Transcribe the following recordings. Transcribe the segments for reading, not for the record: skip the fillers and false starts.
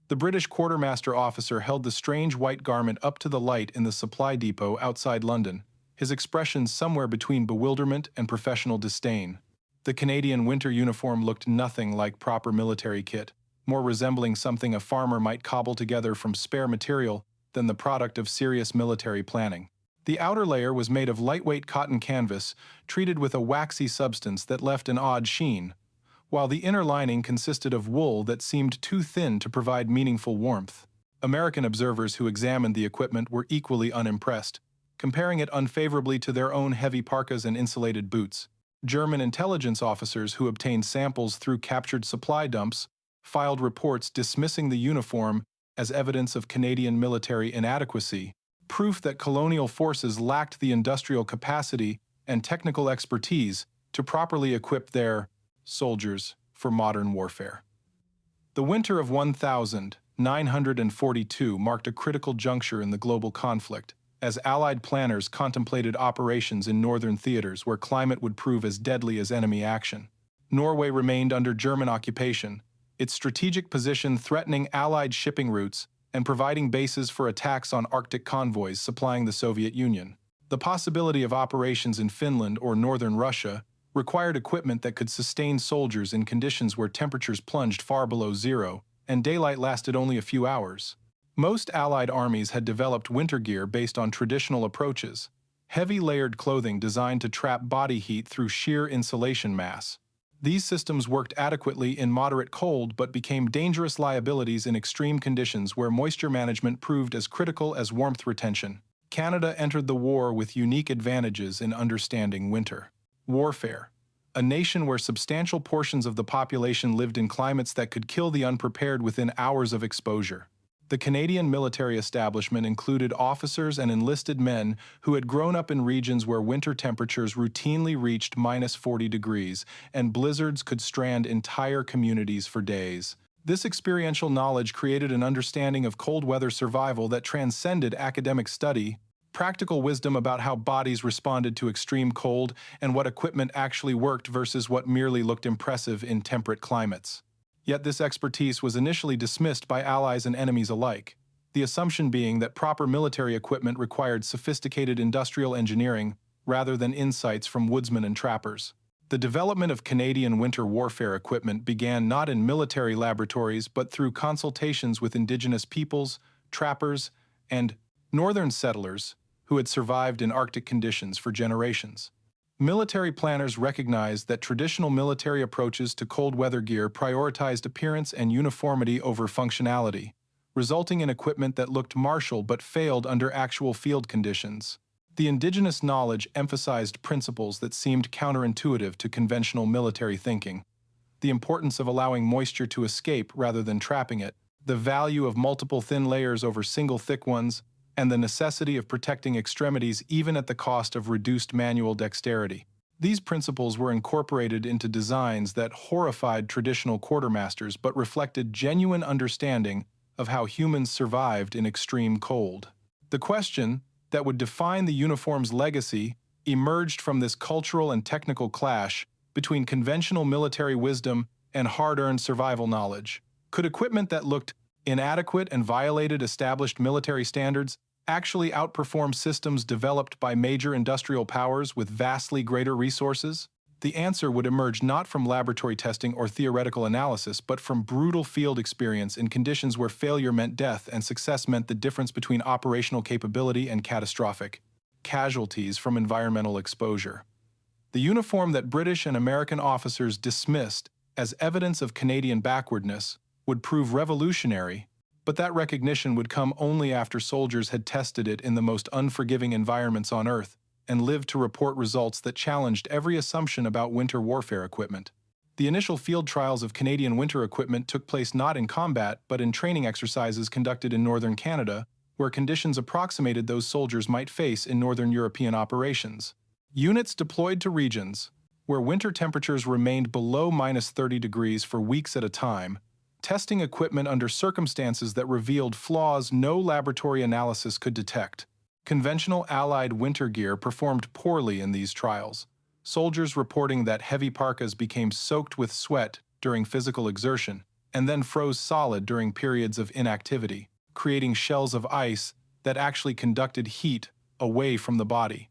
The British quartermaster officer held the strange white garment up to the light in the supply depot outside London, his expression somewhere between bewilderment and professional disdain. The Canadian winter uniform looked nothing like proper military kit, more resembling something a farmer might cobble together from spare material than the product of serious military planning. The outer layer was made of lightweight cotton canvas, treated with a waxy substance that left an odd sheen, while the inner lining consisted of wool that seemed too thin to provide meaningful warmth. American observers who examined the equipment were equally unimpressed, comparing it unfavorably to their own heavy parkas and insulated boots. German intelligence officers who obtained samples through captured supply dumps filed reports dismissing the uniform as evidence of Canadian military inadequacy, proof that colonial forces lacked the industrial capacity and technical expertise to properly equip their soldiers for modern warfare. The winter of 1942 marked a critical juncture in the global conflict, as Allied planners contemplated operations in northern theaters where climate would prove as deadly as enemy action. Norway remained under German occupation, its strategic position threatening Allied shipping routes and providing bases for attacks on Arctic convoys supplying the Soviet Union. The possibility of operations in Finland or northern Russia required equipment that could sustain soldiers in conditions where temperatures plunged far below zero and daylight lasted only a few hours. Most Allied armies had developed winter gear based on traditional approaches, heavy layered clothing designed to trap body heat through sheer insulation mass. These systems worked adequately in moderate cold but became dangerous liabilities in extreme conditions where moisture management proved as critical as warmth retention. Canada entered the war with unique advantages in understanding winter warfare, a nation where substantial portions of the population lived in climates that could kill the unprepared within hours of exposure. The Canadian military establishment included officers and enlisted men who had grown up in regions where winter temperatures routinely reached -40 degrees and blizzards could strand entire communities for days. This experiential knowledge created an understanding of cold weather survival that transcended academic study, practical wisdom about how bodies responded to extreme cold and what equipment actually worked versus what merely looked impressive in temperate climates. Yet this expertise was initially dismissed by allies and enemies alike, the assumption being that proper military equipment required sophisticated industrial engineering rather than insights from woodsmen and trappers. The development of Canadian winter warfare equipment began not in military laboratories but through consultations with indigenous peoples, trappers, and northern settlers who had survived in Arctic conditions for generations. Military planners recognized that traditional military approaches to cold weather gear prioritized appearance and uniformity over functionality, resulting in equipment that looked martial but failed under actual field conditions. The indigenous knowledge emphasized principles that seemed counterintuitive to conventional military thinking: the importance of allowing moisture to escape rather than trapping it, the value of multiple thin layers over single thick ones, and the necessity of protecting extremities even at the cost of reduced manual dexterity. These principles were incorporated into designs that horrified traditional quartermasters but reflected genuine understanding of how humans survived in extreme cold. The question that would define the uniform's legacy emerged from this cultural and technical clash between conventional military wisdom and hard-earned survival knowledge. Could equipment that looked inadequate and violated established military standards actually outperform systems developed by major industrial powers with vastly greater resources? The answer would emerge not from laboratory testing or theoretical analysis, but from brutal field experience in conditions where failure meant death and success meant the difference between operational capability and catastrophic casualties from environmental exposure. The uniform that British and American officers dismissed as evidence of Canadian backwardness would prove revolutionary, but that recognition would come only after soldiers had tested it in the most unforgiving environments on Earth and lived to report results that challenged every assumption about winter warfare equipment. The initial field trials of Canadian winter equipment took place not in combat but in training exercises conducted in northern Canada, where conditions approximated those soldiers might face in northern European operations. Units deployed to regions where winter temperatures remained below -30 degrees for weeks at a time, testing equipment under circumstances that revealed flaws no laboratory analysis could detect. Conventional Allied winter gear performed poorly in these trials, soldiers reporting that heavy parkas became soaked with sweat during physical exertion, and then froze solid during periods of inactivity, creating shells of ice that actually conducted heat away from the body.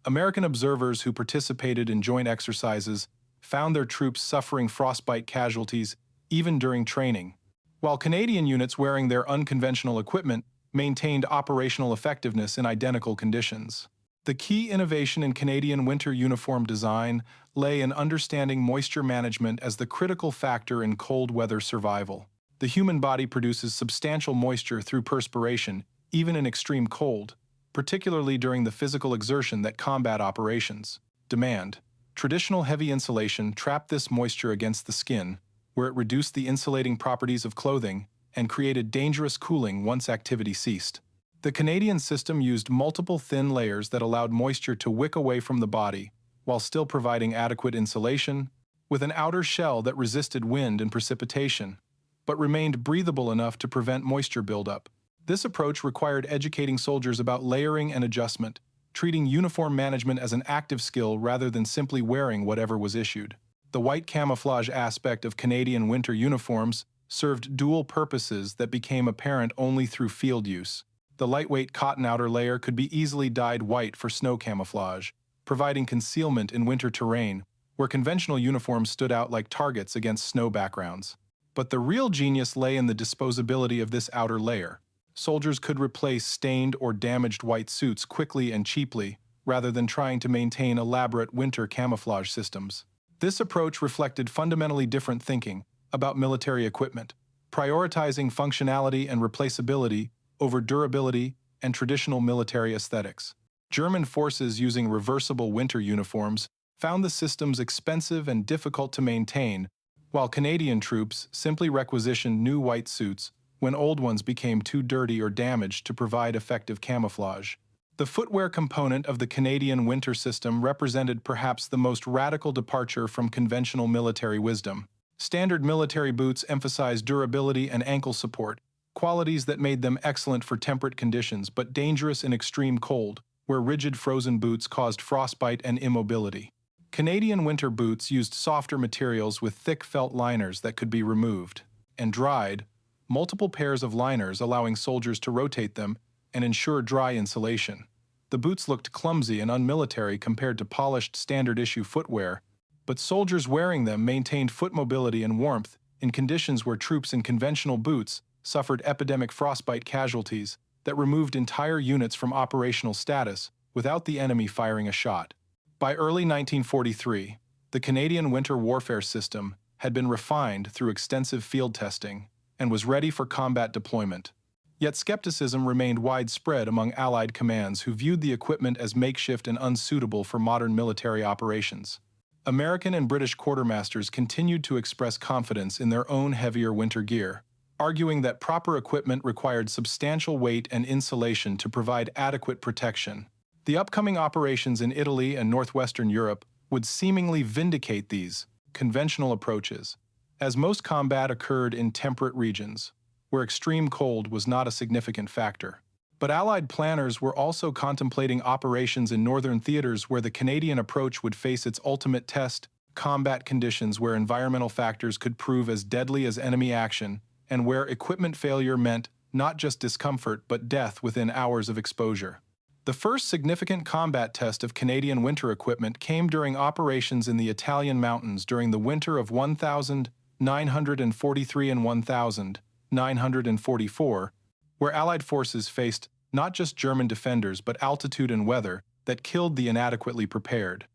American observers who participated in joint exercises found their troops suffering frostbite casualties even during training, while Canadian units wearing their unconventional equipment maintained operational effectiveness in identical conditions. The key innovation in Canadian winter uniform design lay in understanding moisture management as the critical factor in cold weather survival. The human body produces substantial moisture through perspiration, even in extreme cold, particularly during the physical exertion that combat operations demand. Traditional heavy insulation trapped this moisture against the skin, where it reduced the insulating properties of clothing and created dangerous cooling once activity ceased. The Canadian system used multiple thin layers that allowed moisture to wick away from the body, while still providing adequate insulation, with an outer shell that resisted wind and precipitation, but remained breathable enough to prevent moisture buildup. This approach required educating soldiers about layering and adjustment, treating uniform management as an active skill rather than simply wearing whatever was issued. The white camouflage aspect of Canadian winter uniforms served dual purposes that became apparent only through field use. The lightweight cotton outer layer could be easily dyed white for snow camouflage, providing concealment in winter terrain, where conventional uniforms stood out like targets against snow backgrounds. But the real genius lay in the disposability of this outer layer. Soldiers could replace stained or damaged white suits quickly and cheaply, rather than trying to maintain elaborate winter camouflage systems. This approach reflected fundamentally different thinking about military equipment, prioritizing functionality and replaceability over durability and traditional military aesthetics. German forces using reversible winter uniforms found the systems expensive and difficult to maintain, while Canadian troops simply requisitioned new white suits when old ones became too dirty or damaged to provide effective camouflage. The footwear component of the Canadian winter system represented perhaps the most radical departure from conventional military wisdom. Standard military boots emphasized durability and ankle support, qualities that made them excellent for temperate conditions but dangerous in extreme cold, where rigid frozen boots caused frostbite and immobility. Canadian winter boots used softer materials with thick felt liners that could be removed and dried, multiple pairs of liners allowing soldiers to rotate them and ensure dry insulation. The boots looked clumsy and unmilitary compared to polished standard-issue footwear, but soldiers wearing them maintained foot mobility and warmth in conditions where troops in conventional boots suffered epidemic frostbite casualties that removed entire units from operational status without the enemy firing a shot. By early 1943, the Canadian winter warfare system had been refined through extensive field testing and was ready for combat deployment. Yet skepticism remained widespread among Allied commands who viewed the equipment as makeshift and unsuitable for modern military operations. American and British quartermasters continued to express confidence in their own heavier winter gear, arguing that proper equipment required substantial weight and insulation to provide adequate protection. The upcoming operations in Italy and northwestern Europe would seemingly vindicate these conventional approaches, as most combat occurred in temperate regions, where extreme cold was not a significant factor. But Allied planners were also contemplating operations in northern theaters where the Canadian approach would face its ultimate test, combat conditions where environmental factors could prove as deadly as enemy action, and where equipment failure meant not just discomfort but death within hours of exposure. The first significant combat test of Canadian winter equipment came during operations in the Italian mountains during the winter of 1943 and 1944, where Allied forces faced not just German defenders but altitude and weather that killed the inadequately prepared.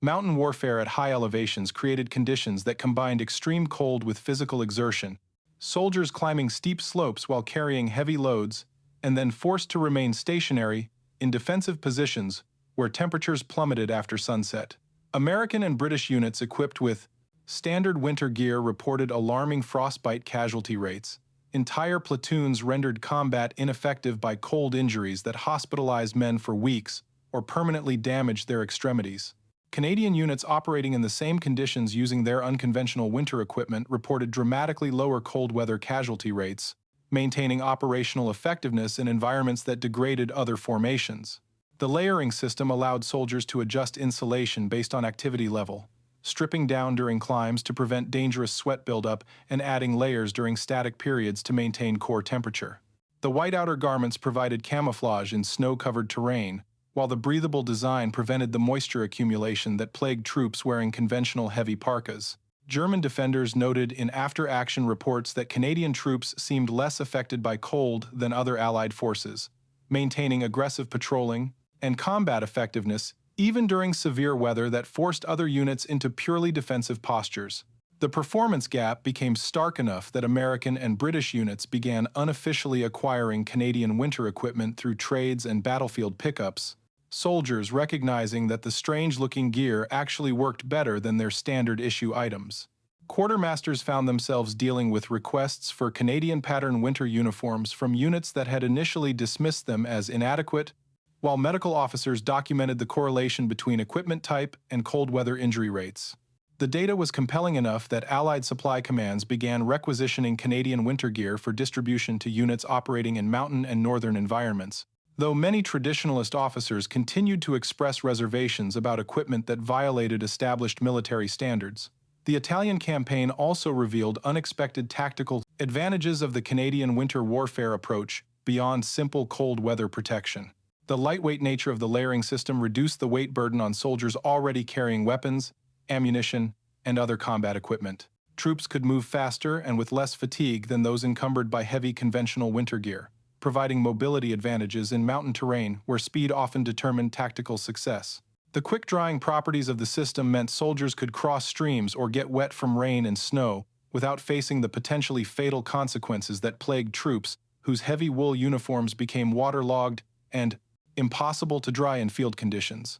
Mountain warfare at high elevations created conditions that combined extreme cold with physical exertion, soldiers climbing steep slopes while carrying heavy loads, and then forced to remain stationary in defensive positions where temperatures plummeted after sunset. American and British units equipped with standard winter gear reported alarming frostbite casualty rates. Entire platoons rendered combat ineffective by cold injuries that hospitalized men for weeks or permanently damaged their extremities. Canadian units operating in the same conditions using their unconventional winter equipment reported dramatically lower cold weather casualty rates, maintaining operational effectiveness in environments that degraded other formations. The layering system allowed soldiers to adjust insulation based on activity level, stripping down during climbs to prevent dangerous sweat buildup and adding layers during static periods to maintain core temperature. The white outer garments provided camouflage in snow-covered terrain, while the breathable design prevented the moisture accumulation that plagued troops wearing conventional heavy parkas. German defenders noted in after-action reports that Canadian troops seemed less affected by cold than other Allied forces, maintaining aggressive patrolling and combat effectiveness even during severe weather that forced other units into purely defensive postures. The performance gap became stark enough that American and British units began unofficially acquiring Canadian winter equipment through trades and battlefield pickups, soldiers recognizing that the strange-looking gear actually worked better than their standard-issue items. Quartermasters found themselves dealing with requests for Canadian pattern winter uniforms from units that had initially dismissed them as inadequate, while medical officers documented the correlation between equipment type and cold weather injury rates. The data was compelling enough that Allied supply commands began requisitioning Canadian winter gear for distribution to units operating in mountain and northern environments, though many traditionalist officers continued to express reservations about equipment that violated established military standards. The Italian campaign also revealed unexpected tactical advantages of the Canadian winter warfare approach beyond simple cold weather protection. The lightweight nature of the layering system reduced the weight burden on soldiers already carrying weapons, ammunition, and other combat equipment. Troops could move faster and with less fatigue than those encumbered by heavy conventional winter gear, providing mobility advantages in mountain terrain where speed often determined tactical success. The quick-drying properties of the system meant soldiers could cross streams or get wet from rain and snow without facing the potentially fatal consequences that plagued troops whose heavy wool uniforms became waterlogged and impossible to dry in field conditions.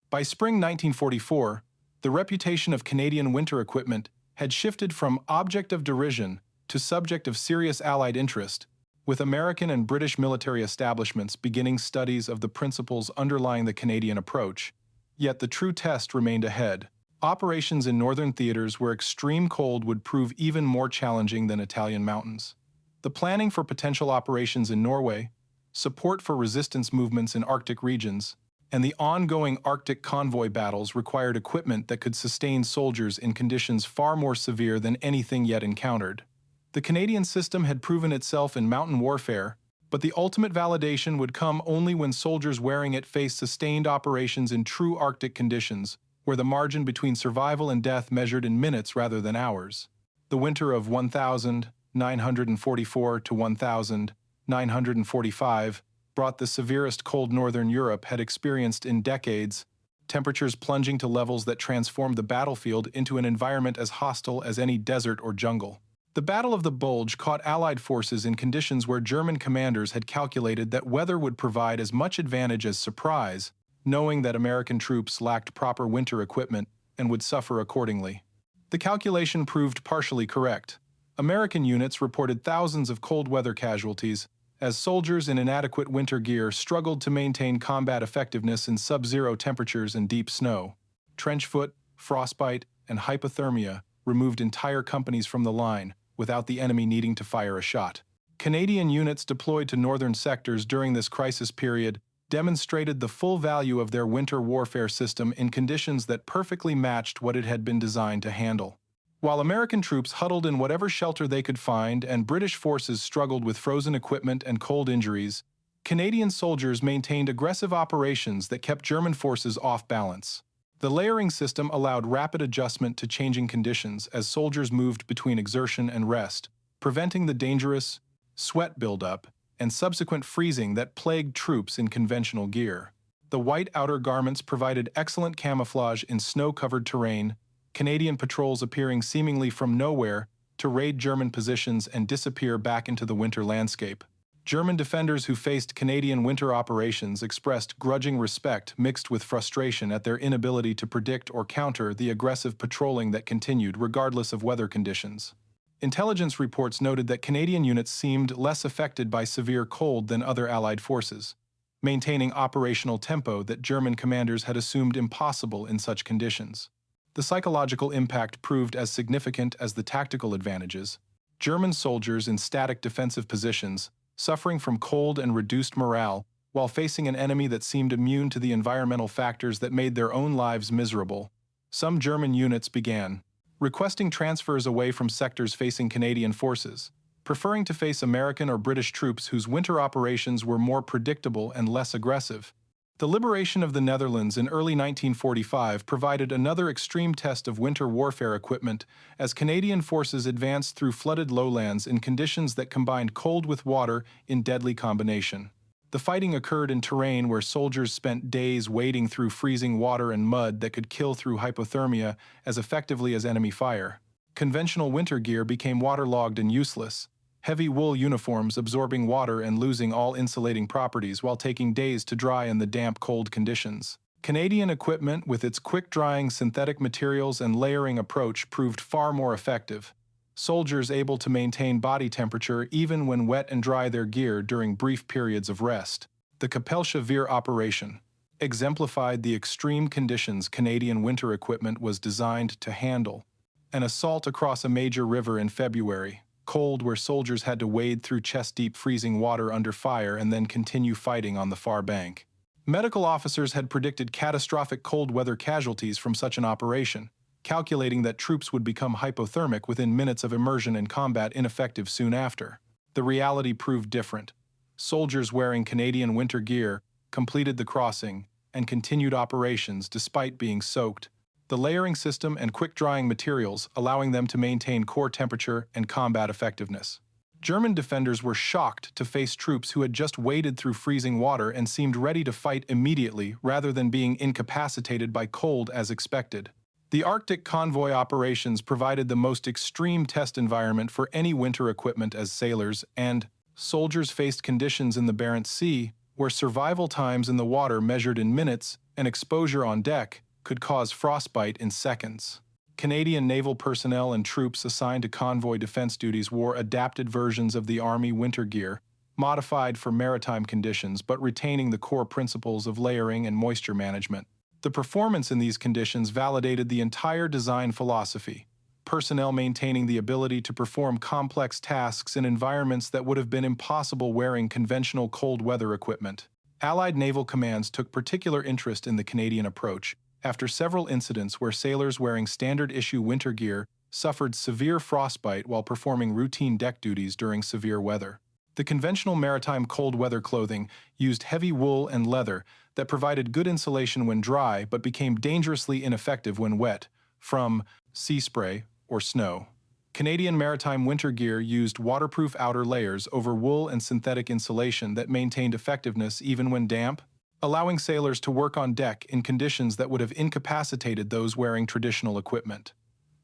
By spring 1944, the reputation of Canadian winter equipment had shifted from object of derision to subject of serious Allied interest, with American and British military establishments beginning studies of the principles underlying the Canadian approach. Yet the true test remained ahead. Operations in northern theaters where extreme cold would prove even more challenging than Italian mountains. The planning for potential operations in Norway, support for resistance movements in Arctic regions, and the ongoing Arctic convoy battles required equipment that could sustain soldiers in conditions far more severe than anything yet encountered. The Canadian system had proven itself in mountain warfare, but the ultimate validation would come only when soldiers wearing it faced sustained operations in true Arctic conditions, where the margin between survival and death measured in minutes rather than hours. The winter of 1944 to 1945 brought the severest cold northern Europe had experienced in decades, temperatures plunging to levels that transformed the battlefield into an environment as hostile as any desert or jungle. The Battle of the Bulge caught Allied forces in conditions where German commanders had calculated that weather would provide as much advantage as surprise, knowing that American troops lacked proper winter equipment and would suffer accordingly. The calculation proved partially correct. American units reported thousands of cold weather casualties, as soldiers in inadequate winter gear struggled to maintain combat effectiveness in sub-zero temperatures and deep snow. Trench foot, frostbite, and hypothermia removed entire companies from the line, without the enemy needing to fire a shot. Canadian units deployed to northern sectors during this crisis period demonstrated the full value of their winter warfare system in conditions that perfectly matched what it had been designed to handle. While American troops huddled in whatever shelter they could find and British forces struggled with frozen equipment and cold injuries, Canadian soldiers maintained aggressive operations that kept German forces off balance. The layering system allowed rapid adjustment to changing conditions as soldiers moved between exertion and rest, preventing the dangerous sweat buildup and subsequent freezing that plagued troops in conventional gear. The white outer garments provided excellent camouflage in snow-covered terrain, Canadian patrols appearing seemingly from nowhere to raid German positions and disappear back into the winter landscape. German defenders who faced Canadian winter operations expressed grudging respect mixed with frustration at their inability to predict or counter the aggressive patrolling that continued regardless of weather conditions. Intelligence reports noted that Canadian units seemed less affected by severe cold than other Allied forces, maintaining operational tempo that German commanders had assumed impossible in such conditions. The psychological impact proved as significant as the tactical advantages. German soldiers in static defensive positions, suffering from cold and reduced morale, while facing an enemy that seemed immune to the environmental factors that made their own lives miserable, Some German units began requesting transfers away from sectors facing Canadian forces, preferring to face American or British troops whose winter operations were more predictable and less aggressive. The liberation of the Netherlands in early 1945 provided another extreme test of winter warfare equipment as Canadian forces advanced through flooded lowlands in conditions that combined cold with water in deadly combination. The fighting occurred in terrain where soldiers spent days wading through freezing water and mud that could kill through hypothermia as effectively as enemy fire. Conventional winter gear became waterlogged and useless, heavy wool uniforms absorbing water and losing all insulating properties while taking days to dry in the damp, cold conditions. Canadian equipment, with its quick-drying synthetic materials and layering approach, proved far more effective. Soldiers able to maintain body temperature even when wet and dry their gear during brief periods of rest. The Kapellsche Veer operation exemplified the extreme conditions Canadian winter equipment was designed to handle. An assault across a major river in February, cold where soldiers had to wade through chest-deep freezing water under fire and then continue fighting on the far bank. Medical officers had predicted catastrophic cold weather casualties from such an operation, calculating that troops would become hypothermic within minutes of immersion in combat, ineffective soon after. The reality proved different. Soldiers wearing Canadian winter gear completed the crossing and continued operations despite being soaked. The layering system and quick-drying materials allowing them to maintain core temperature and combat effectiveness. German defenders were shocked to face troops who had just waded through freezing water and seemed ready to fight immediately rather than being incapacitated by cold as expected. The Arctic convoy operations provided the most extreme test environment for any winter equipment as sailors and soldiers faced conditions in the Barents Sea where survival times in the water measured in minutes and exposure on deck could cause frostbite in seconds. Canadian naval personnel and troops assigned to convoy defense duties wore adapted versions of the Army winter gear, modified for maritime conditions but retaining the core principles of layering and moisture management. The performance in these conditions validated the entire design philosophy, personnel maintaining the ability to perform complex tasks in environments that would have been impossible wearing conventional cold weather equipment. Allied naval commands took particular interest in the Canadian approach, after several incidents where sailors wearing standard-issue winter gear suffered severe frostbite while performing routine deck duties during severe weather. The conventional maritime cold weather clothing used heavy wool and leather that provided good insulation when dry but became dangerously ineffective when wet, from sea spray or snow. Canadian maritime winter gear used waterproof outer layers over wool and synthetic insulation that maintained effectiveness even when damp, allowing sailors to work on deck in conditions that would have incapacitated those wearing traditional equipment.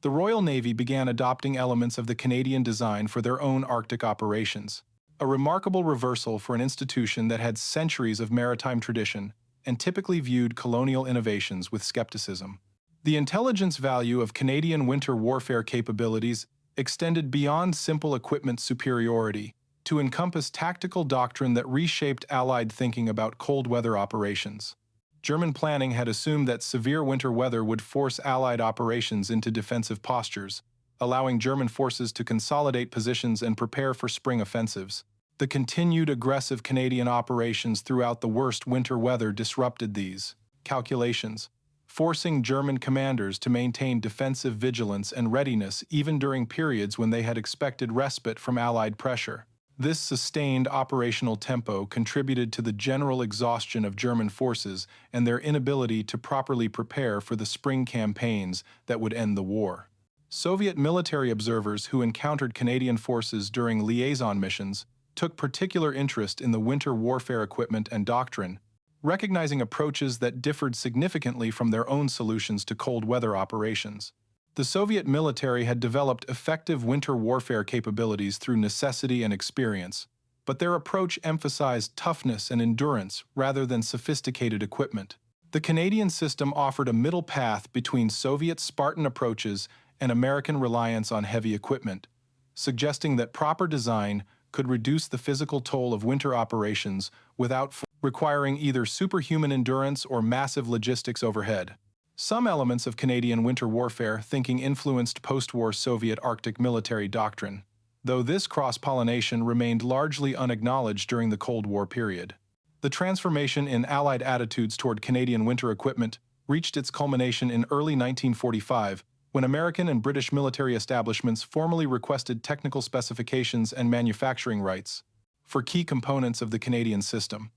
The Royal Navy began adopting elements of the Canadian design for their own Arctic operations, a remarkable reversal for an institution that had centuries of maritime tradition and typically viewed colonial innovations with skepticism. The intelligence value of Canadian winter warfare capabilities extended beyond simple equipment superiority to encompass tactical doctrine that reshaped Allied thinking about cold weather operations. German planning had assumed that severe winter weather would force Allied operations into defensive postures, allowing German forces to consolidate positions and prepare for spring offensives. The continued aggressive Canadian operations throughout the worst winter weather disrupted these calculations, forcing German commanders to maintain defensive vigilance and readiness even during periods when they had expected respite from Allied pressure. This sustained operational tempo contributed to the general exhaustion of German forces and their inability to properly prepare for the spring campaigns that would end the war. Soviet military observers who encountered Canadian forces during liaison missions took particular interest in the winter warfare equipment and doctrine, recognizing approaches that differed significantly from their own solutions to cold weather operations. The Soviet military had developed effective winter warfare capabilities through necessity and experience, but their approach emphasized toughness and endurance rather than sophisticated equipment. The Canadian system offered a middle path between Soviet Spartan approaches and American reliance on heavy equipment, suggesting that proper design could reduce the physical toll of winter operations without requiring either superhuman endurance or massive logistics overhead. Some elements of Canadian winter warfare thinking influenced post-war Soviet Arctic military doctrine, though this cross-pollination remained largely unacknowledged during the Cold War period. The transformation in Allied attitudes toward Canadian winter equipment reached its culmination in early 1945, when American and British military establishments formally requested technical specifications and manufacturing rights for key components of the Canadian system.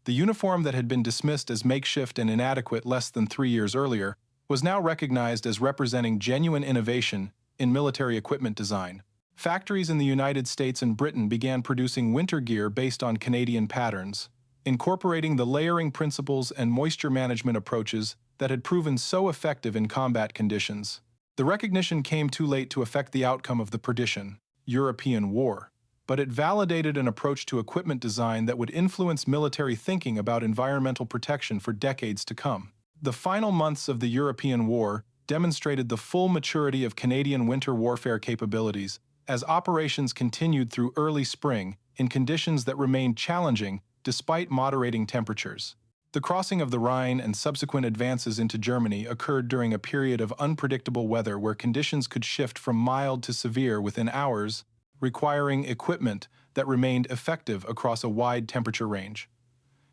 The uniform that had been dismissed as makeshift and inadequate less than 3 years earlier was now recognized as representing genuine innovation in military equipment design. Factories in the United States and Britain began producing winter gear based on Canadian patterns, incorporating the layering principles and moisture management approaches that had proven so effective in combat conditions. The recognition came too late to affect the outcome of the perdition, European War, but it validated an approach to equipment design that would influence military thinking about environmental protection for decades to come. The final months of the European War demonstrated the full maturity of Canadian winter warfare capabilities as operations continued through early spring in conditions that remained challenging despite moderating temperatures. The crossing of the Rhine and subsequent advances into Germany occurred during a period of unpredictable weather where conditions could shift from mild to severe within hours, requiring equipment that remained effective across a wide temperature range.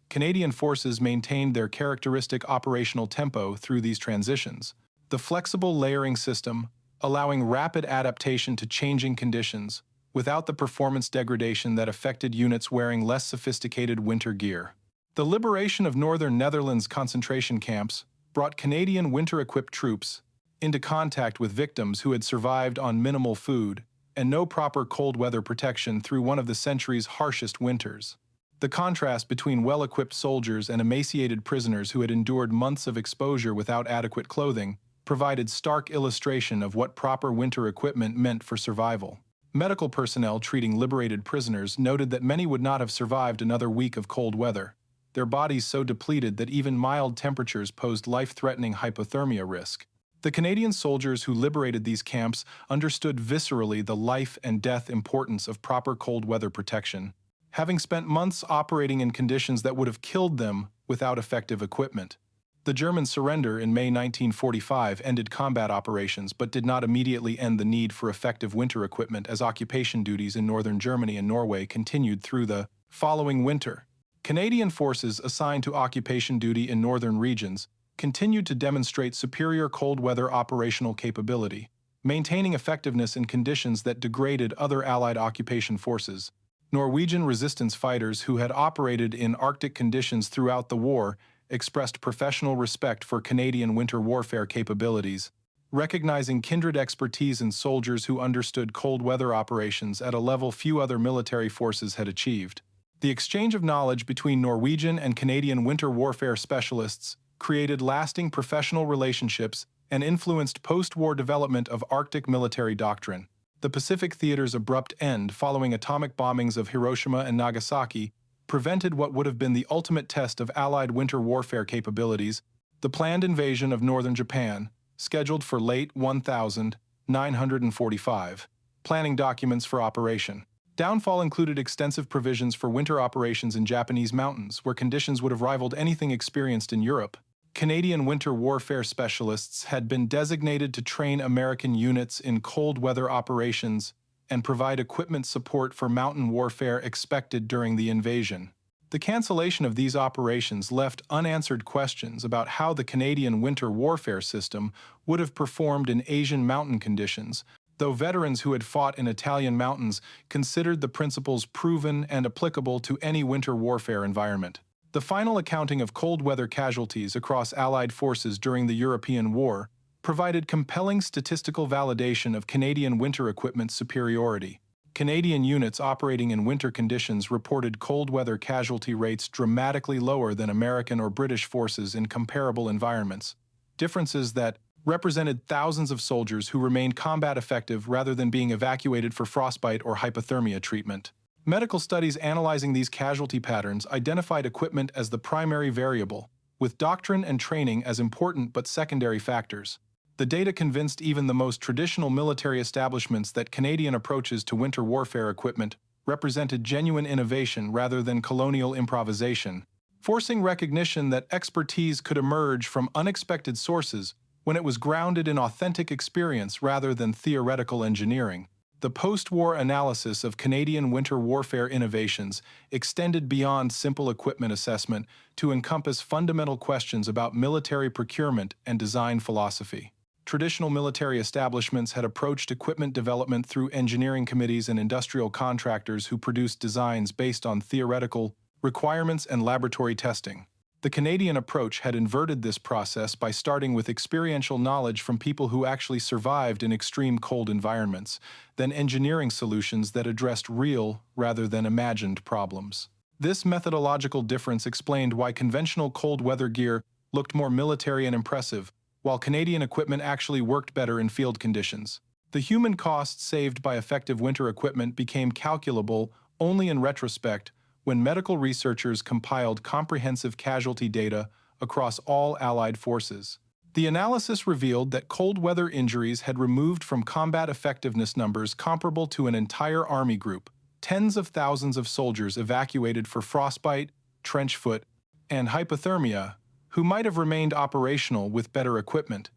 Canadian forces maintained their characteristic operational tempo through these transitions. The flexible layering system, allowing rapid adaptation to changing conditions without the performance degradation that affected units wearing less sophisticated winter gear. The liberation of northern Netherlands concentration camps brought Canadian winter-equipped troops into contact with victims who had survived on minimal food and no proper cold weather protection through one of the century's harshest winters. The contrast between well-equipped soldiers and emaciated prisoners who had endured months of exposure without adequate clothing provided stark illustration of what proper winter equipment meant for survival. Medical personnel treating liberated prisoners noted that many would not have survived another week of cold weather, their bodies so depleted that even mild temperatures posed life-threatening hypothermia risk. The Canadian soldiers who liberated these camps understood viscerally the life and death importance of proper cold weather protection, having spent months operating in conditions that would have killed them without effective equipment. The German surrender in May 1945 ended combat operations but did not immediately end the need for effective winter equipment as occupation duties in northern Germany and Norway continued through the following winter. Canadian forces assigned to occupation duty in northern regions continued to demonstrate superior cold weather operational capability, maintaining effectiveness in conditions that degraded other Allied occupation forces. Norwegian resistance fighters who had operated in Arctic conditions throughout the war expressed professional respect for Canadian winter warfare capabilities, recognizing kindred expertise in soldiers who understood cold weather operations at a level few other military forces had achieved. The exchange of knowledge between Norwegian and Canadian winter warfare specialists created lasting professional relationships and influenced post-war development of Arctic military doctrine. The Pacific Theater's abrupt end following atomic bombings of Hiroshima and Nagasaki prevented what would have been the ultimate test of Allied winter warfare capabilities, the planned invasion of northern Japan, scheduled for late 1945. Planning documents for operation. Downfall included extensive provisions for winter operations in Japanese mountains, where conditions would have rivaled anything experienced in Europe. Canadian winter warfare specialists had been designated to train American units in cold weather operations and provide equipment support for mountain warfare expected during the invasion. The cancellation of these operations left unanswered questions about how the Canadian winter warfare system would have performed in Asian mountain conditions, though veterans who had fought in Italian mountains considered the principles proven and applicable to any winter warfare environment. The final accounting of cold weather casualties across Allied forces during the European War provided compelling statistical validation of Canadian winter equipment superiority. Canadian units operating in winter conditions reported cold weather casualty rates dramatically lower than American or British forces in comparable environments, differences that represented thousands of soldiers who remained combat effective rather than being evacuated for frostbite or hypothermia treatment. Medical studies analyzing these casualty patterns identified equipment as the primary variable, with doctrine and training as important but secondary factors. The data convinced even the most traditional military establishments that Canadian approaches to winter warfare equipment represented genuine innovation rather than colonial improvisation, forcing recognition that expertise could emerge from unexpected sources when it was grounded in authentic experience rather than theoretical engineering. The post-war analysis of Canadian winter warfare innovations extended beyond simple equipment assessment to encompass fundamental questions about military procurement and design philosophy. Traditional military establishments had approached equipment development through engineering committees and industrial contractors who produced designs based on theoretical requirements and laboratory testing. The Canadian approach had inverted this process by starting with experiential knowledge from people who actually survived in extreme cold environments, then engineering solutions that addressed real rather than imagined problems. This methodological difference explained why conventional cold weather gear looked more military and impressive, while Canadian equipment actually worked better in field conditions. The human costs saved by effective winter equipment became calculable only in retrospect when medical researchers compiled comprehensive casualty data across all Allied forces. The analysis revealed that cold weather injuries had removed from combat effectiveness numbers comparable to an entire army group, tens of thousands of soldiers evacuated for frostbite, trench foot, and hypothermia, who might have remained operational with better equipment.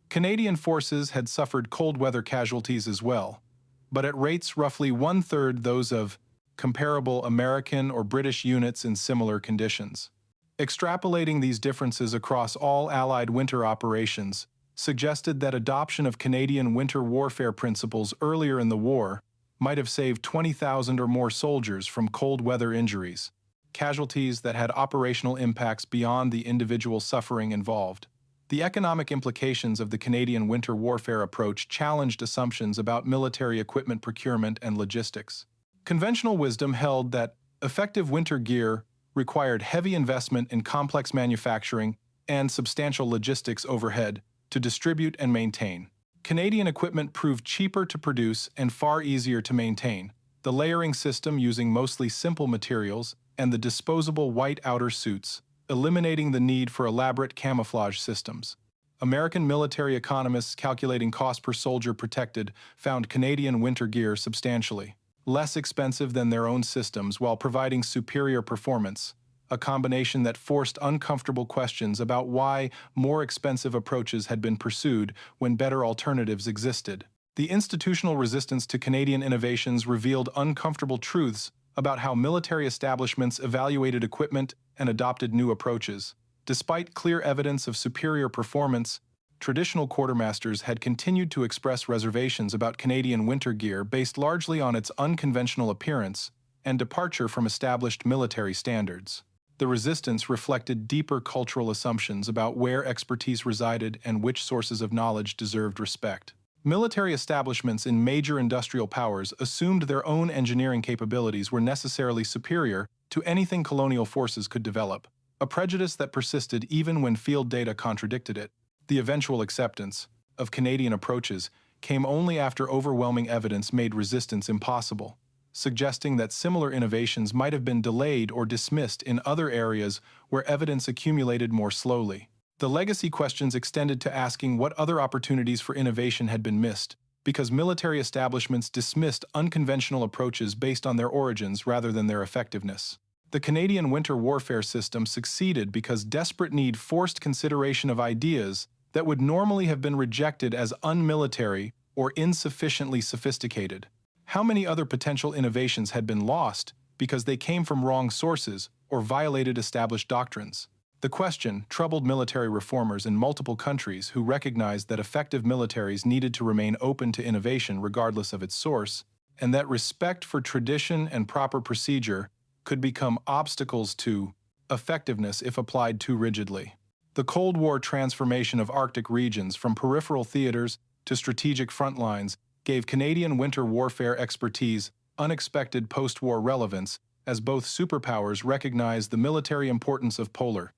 Canadian forces had suffered cold weather casualties as well, but at rates roughly one-third those of comparable American or British units in similar conditions. Extrapolating these differences across all Allied winter operations suggested that adoption of Canadian winter warfare principles earlier in the war might have saved 20,000 or more soldiers from cold weather injuries, casualties that had operational impacts beyond the individual suffering involved. The economic implications of the Canadian winter warfare approach challenged assumptions about military equipment procurement and logistics. Conventional wisdom held that effective winter gear required heavy investment in complex manufacturing and substantial logistics overhead to distribute and maintain. Canadian equipment proved cheaper to produce and far easier to maintain. The layering system using mostly simple materials and the disposable white outer suits, eliminating the need for elaborate camouflage systems. American military economists calculating cost per soldier protected found Canadian winter gear substantially less expensive than their own systems while providing superior performance, a combination that forced uncomfortable questions about why more expensive approaches had been pursued when better alternatives existed. The institutional resistance to Canadian innovations revealed uncomfortable truths about how military establishments evaluated equipment and adopted new approaches. Despite clear evidence of superior performance, traditional quartermasters had continued to express reservations about Canadian winter gear based largely on its unconventional appearance and departure from established military standards. The resistance reflected deeper cultural assumptions about where expertise resided and which sources of knowledge deserved respect. Military establishments in major industrial powers assumed their own engineering capabilities were necessarily superior to anything colonial forces could develop, a prejudice that persisted even when field data contradicted it. The eventual acceptance of Canadian approaches came only after overwhelming evidence made resistance impossible, suggesting that similar innovations might have been delayed or dismissed in other areas where evidence accumulated more slowly. The legacy questions extended to asking what other opportunities for innovation had been missed, because military establishments dismissed unconventional approaches based on their origins rather than their effectiveness. The Canadian winter warfare system succeeded because desperate need forced consideration of ideas that would normally have been rejected as unmilitary or insufficiently sophisticated. How many other potential innovations had been lost because they came from wrong sources or violated established doctrines? The question troubled military reformers in multiple countries who recognized that effective militaries needed to remain open to innovation regardless of its source, and that respect for tradition and proper procedure could become obstacles to effectiveness if applied too rigidly. The Cold War transformation of Arctic regions from peripheral theaters to strategic front lines gave Canadian winter warfare expertise unexpected post-war relevance as both superpowers recognized the military importance of polar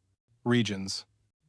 regions.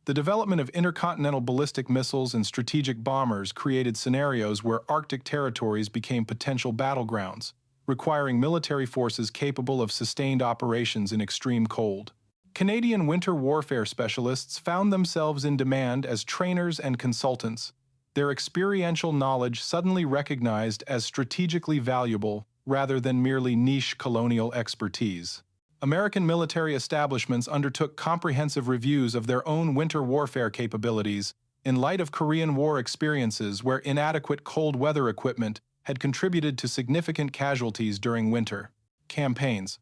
The development of intercontinental ballistic missiles and strategic bombers created scenarios where Arctic territories became potential battlegrounds, requiring military forces capable of sustained operations in extreme cold. Canadian winter warfare specialists found themselves in demand as trainers and consultants, their experiential knowledge suddenly recognized as strategically valuable rather than merely niche colonial expertise. American military establishments undertook comprehensive reviews of their own winter warfare capabilities in light of Korean War experiences where inadequate cold weather equipment had contributed to significant casualties during winter campaigns.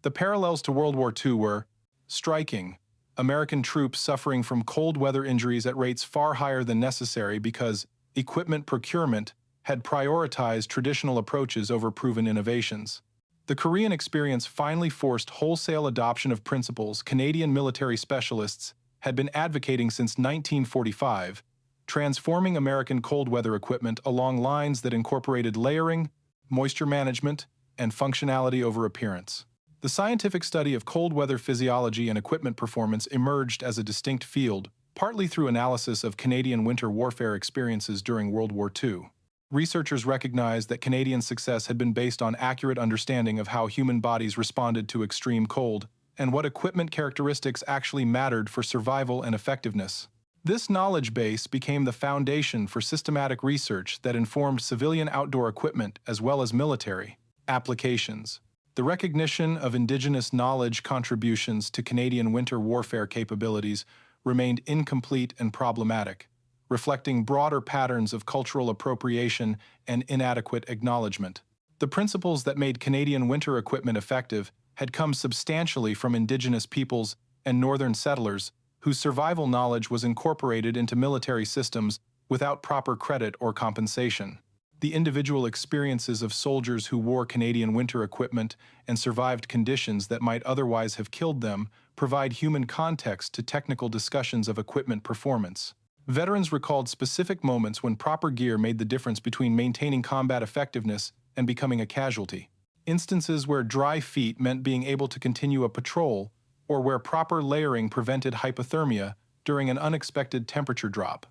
The parallels to World War II were striking. American troops suffering from cold weather injuries at rates far higher than necessary because equipment procurement had prioritized traditional approaches over proven innovations. The Korean experience finally forced wholesale adoption of principles Canadian military specialists had been advocating since 1945, transforming American cold weather equipment along lines that incorporated layering, moisture management, and functionality over appearance. The scientific study of cold weather physiology and equipment performance emerged as a distinct field, partly through analysis of Canadian winter warfare experiences during World War II. Researchers recognized that Canadian success had been based on accurate understanding of how human bodies responded to extreme cold and what equipment characteristics actually mattered for survival and effectiveness. This knowledge base became the foundation for systematic research that informed civilian outdoor equipment as well as military applications. The recognition of Indigenous knowledge contributions to Canadian winter warfare capabilities remained incomplete and problematic, reflecting broader patterns of cultural appropriation and inadequate acknowledgement. The principles that made Canadian winter equipment effective had come substantially from Indigenous peoples and northern settlers whose survival knowledge was incorporated into military systems without proper credit or compensation. The individual experiences of soldiers who wore Canadian winter equipment and survived conditions that might otherwise have killed them provide human context to technical discussions of equipment performance. Veterans recalled specific moments when proper gear made the difference between maintaining combat effectiveness and becoming a casualty. Instances where dry feet meant being able to continue a patrol, or where proper layering prevented hypothermia during an unexpected temperature drop.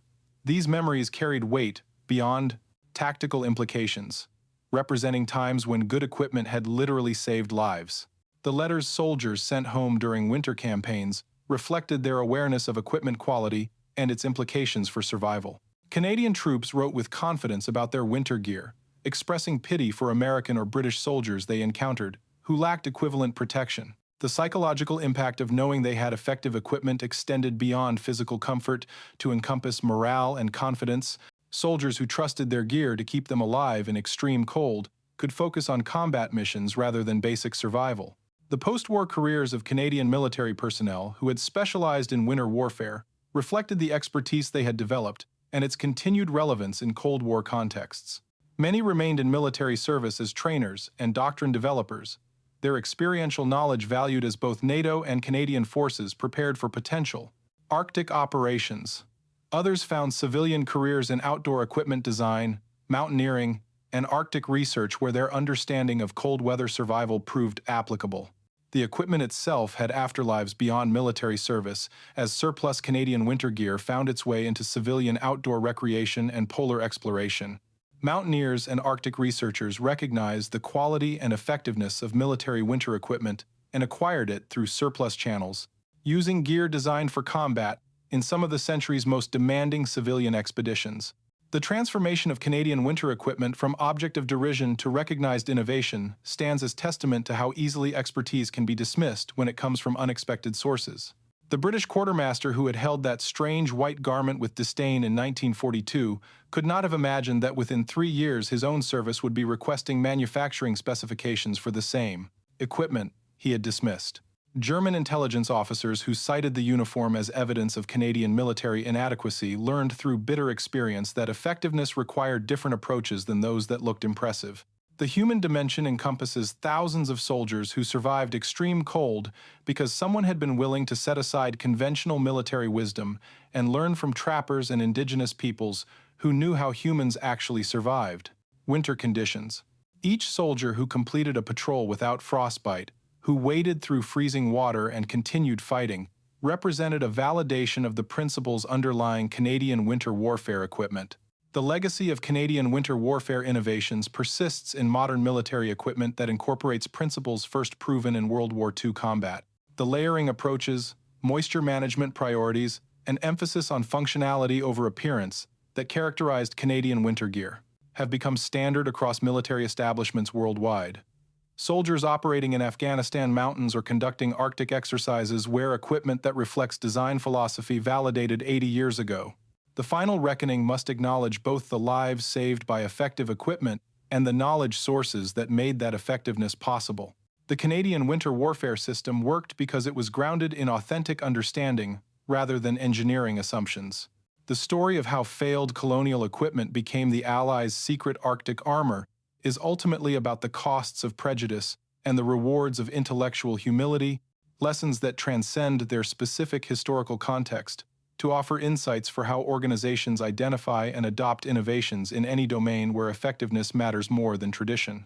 These memories carried weight beyond tactical implications, representing times when good equipment had literally saved lives. The letters soldiers sent home during winter campaigns reflected their awareness of equipment quality and its implications for survival. Canadian troops wrote with confidence about their winter gear, expressing pity for American or British soldiers they encountered who lacked equivalent protection. The psychological impact of knowing they had effective equipment extended beyond physical comfort to encompass morale and confidence. Soldiers who trusted their gear to keep them alive in extreme cold could focus on combat missions rather than basic survival. The post-war careers of Canadian military personnel who had specialized in winter warfare reflected the expertise they had developed and its continued relevance in Cold War contexts. Many remained in military service as trainers and doctrine developers, their experiential knowledge valued as both NATO and Canadian forces prepared for potential Arctic operations. Others found civilian careers in outdoor equipment design, mountaineering, and Arctic research where their understanding of cold weather survival proved applicable. The equipment itself had afterlives beyond military service, as surplus Canadian winter gear found its way into civilian outdoor recreation and polar exploration. Mountaineers and Arctic researchers recognized the quality and effectiveness of military winter equipment and acquired it through surplus channels, using gear designed for combat in some of the century's most demanding civilian expeditions. The transformation of Canadian winter equipment from object of derision to recognized innovation stands as testament to how easily expertise can be dismissed when it comes from unexpected sources. The British quartermaster who had held that strange white garment with disdain in 1942 could not have imagined that within 3 years his own service would be requesting manufacturing specifications for the same equipment he had dismissed. German intelligence officers who cited the uniform as evidence of Canadian military inadequacy learned through bitter experience that effectiveness required different approaches than those that looked impressive. The human dimension encompasses thousands of soldiers who survived extreme cold because someone had been willing to set aside conventional military wisdom and learn from trappers and indigenous peoples who knew how humans actually survived winter conditions. Each soldier who completed a patrol without frostbite, who waded through freezing water and continued fighting, represented a validation of the principles underlying Canadian winter warfare equipment. The legacy of Canadian winter warfare innovations persists in modern military equipment that incorporates principles first proven in World War II combat. The layering approaches, moisture management priorities, and emphasis on functionality over appearance that characterized Canadian winter gear have become standard across military establishments worldwide. Soldiers operating in Afghanistan mountains or conducting Arctic exercises wear equipment that reflects design philosophy validated 80 years ago. The final reckoning must acknowledge both the lives saved by effective equipment and the knowledge sources that made that effectiveness possible. The Canadian winter warfare system worked because it was grounded in authentic understanding rather than engineering assumptions. The story of how failed colonial equipment became the Allies' secret Arctic armor is ultimately about the costs of prejudice and the rewards of intellectual humility, lessons that transcend their specific historical context, to offer insights for how organizations identify and adopt innovations in any domain where effectiveness matters more than tradition.